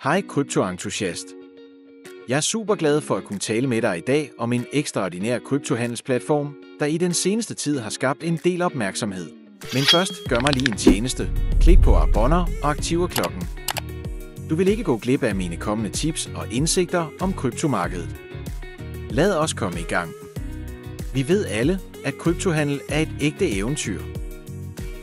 Hej kryptoentusiast. Jeg er super glad for at kunne tale med dig i dag om en ekstraordinær kryptohandelsplatform, der i den seneste tid har skabt en del opmærksomhed. Men først gør mig lige en tjeneste. Klik på abonner og aktiver klokken. Du vil ikke gå glip af mine kommende tips og indsigter om kryptomarkedet. Lad os komme i gang. Vi ved alle, at kryptohandel er et ægte eventyr.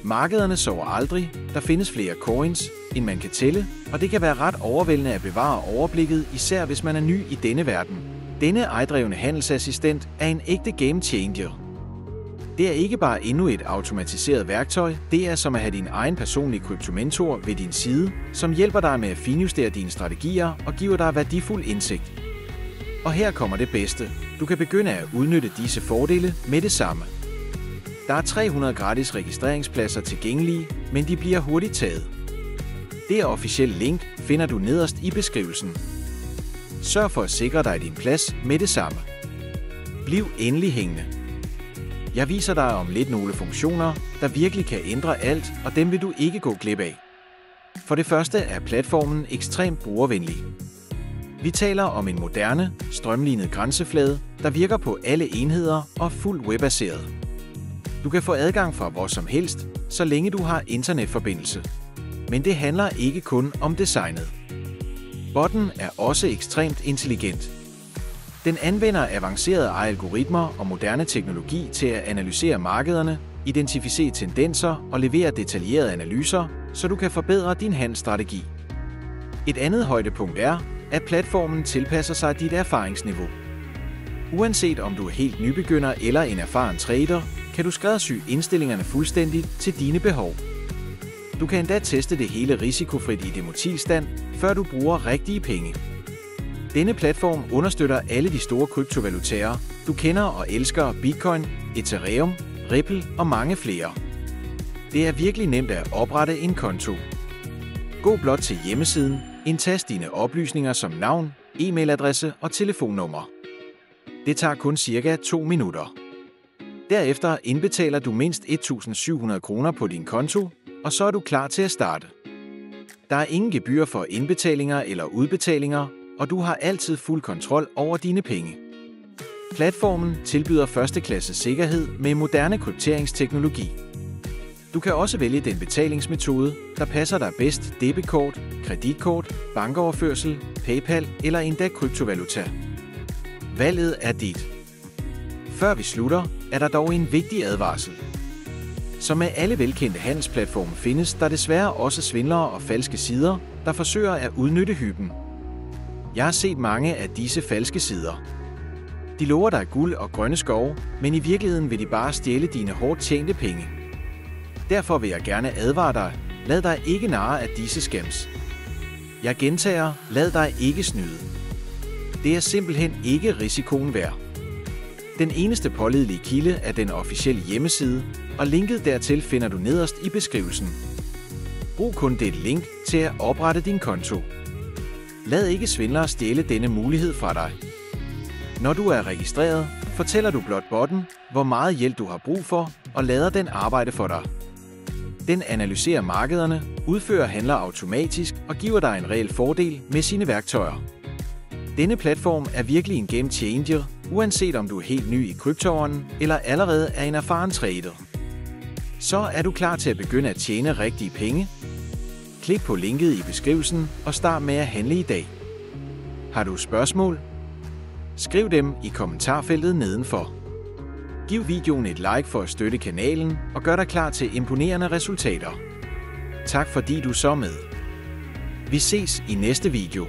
Markederne sover aldrig, der findes flere coins, end man kan tælle, og det kan være ret overvældende at bevare overblikket, især hvis man er ny i denne verden. Denne ejdrevne handelsassistent er en ægte game changer. Det er ikke bare endnu et automatiseret værktøj, det er som at have din egen personlige kryptomentor ved din side, som hjælper dig med at finjustere dine strategier og giver dig værdifuld indsigt. Og her kommer det bedste. Du kan begynde at udnytte disse fordele med det samme. Der er 300 gratis registreringspladser tilgængelige, men de bliver hurtigt taget. Det officielle link finder du nederst i beskrivelsen. Sørg for at sikre dig din plads med det samme. Bliv endelig hængende. Jeg viser dig om lidt nogle funktioner, der virkelig kan ændre alt, og dem vil du ikke gå glip af. For det første er platformen ekstremt brugervenlig. Vi taler om en moderne, strømlinet grænseflade, der virker på alle enheder og fuldt webbaseret. Du kan få adgang fra hvor som helst, så længe du har internetforbindelse. Men det handler ikke kun om designet. Botten er også ekstremt intelligent. Den anvender avancerede algoritmer og moderne teknologi til at analysere markederne, identificere tendenser og levere detaljerede analyser, så du kan forbedre din handelsstrategi. Et andet højdepunkt er, at platformen tilpasser sig dit erfaringsniveau. Uanset om du er helt nybegynder eller en erfaren trader, kan du skræddersy indstillingerne fuldstændigt til dine behov. Du kan endda teste det hele risikofrit i demotilstand, før du bruger rigtige penge. Denne platform understøtter alle de store kryptovalutaer, du kender og elsker: Bitcoin, Ethereum, Ripple og mange flere. Det er virkelig nemt at oprette en konto. Gå blot til hjemmesiden, indtast dine oplysninger som navn, e-mailadresse og telefonnummer. Det tager kun cirka 2 minutter. Derefter indbetaler du mindst 1.700 kroner på din konto, og så er du klar til at starte. Der er ingen gebyr for indbetalinger eller udbetalinger, og du har altid fuld kontrol over dine penge. Platformen tilbyder førsteklasses sikkerhed med moderne krypteringsteknologi. Du kan også vælge den betalingsmetode, der passer dig bedst: debetkort, kreditkort, bankoverførsel, PayPal eller endda kryptovaluta. Valget er dit. Før vi slutter, er der dog en vigtig advarsel. Som med alle velkendte handelsplatforme findes der desværre også svindlere og falske sider, der forsøger at udnytte hyben. Jeg har set mange af disse falske sider. De lover dig guld og grønne skove, men i virkeligheden vil de bare stjæle dine hårdt tjente penge. Derfor vil jeg gerne advare dig: lad dig ikke narre af disse scams. Jeg gentager: lad dig ikke snyde. Det er simpelthen ikke risikoen værd. Den eneste pålidelige kilde er den officielle hjemmeside, og linket dertil finder du nederst i beskrivelsen. Brug kun dette link til at oprette din konto. Lad ikke svindlere stjæle denne mulighed fra dig. Når du er registreret, fortæller du blot botten, hvor meget hjælp du har brug for, og lader den arbejde for dig. Den analyserer markederne, udfører handler automatisk og giver dig en reel fordel med sine værktøjer. Denne platform er virkelig en game changer, uanset om du er helt ny i kryptoverdenen eller allerede er en erfaren trader. Så er du klar til at begynde at tjene rigtige penge? Klik på linket i beskrivelsen og start med at handle i dag. Har du spørgsmål? Skriv dem i kommentarfeltet nedenfor. Giv videoen et like for at støtte kanalen og gør dig klar til imponerende resultater. Tak fordi du så med. Vi ses i næste video.